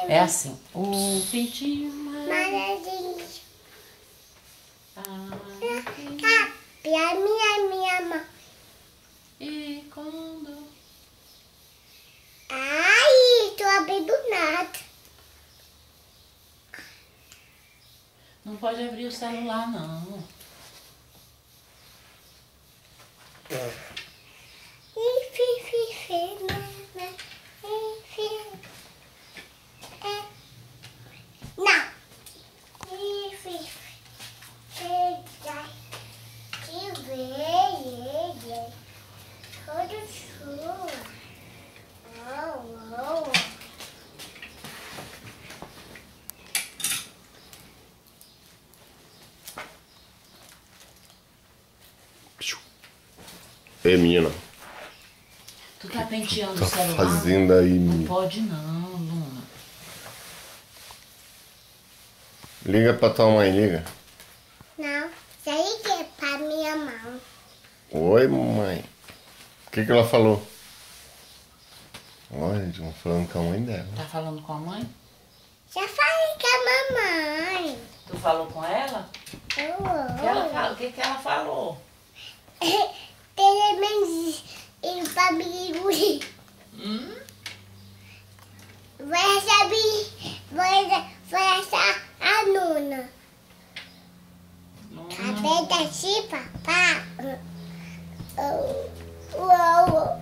É assim. O pintinho amarelinho. Cabe a minha mão. E quando... Ai, tô abrindo nada. Não pode abrir o celular, não. É minha não. Tu tá penteando Tá o celular? fazendo aí, Não menino? pode não, Luna. Liga pra tua mãe, liga. Não, isso aí que é pra minha mão. Oi, mamãe. O que ela falou? Olha, estão falando com a mãe dela. Tá falando com a mãe? Já falei com a mamãe. Tu falou com ela? O que ela falou? Pelo menos ele vai me engolir. Vai achar a Nuna. Cadê daqui, papá? Uou.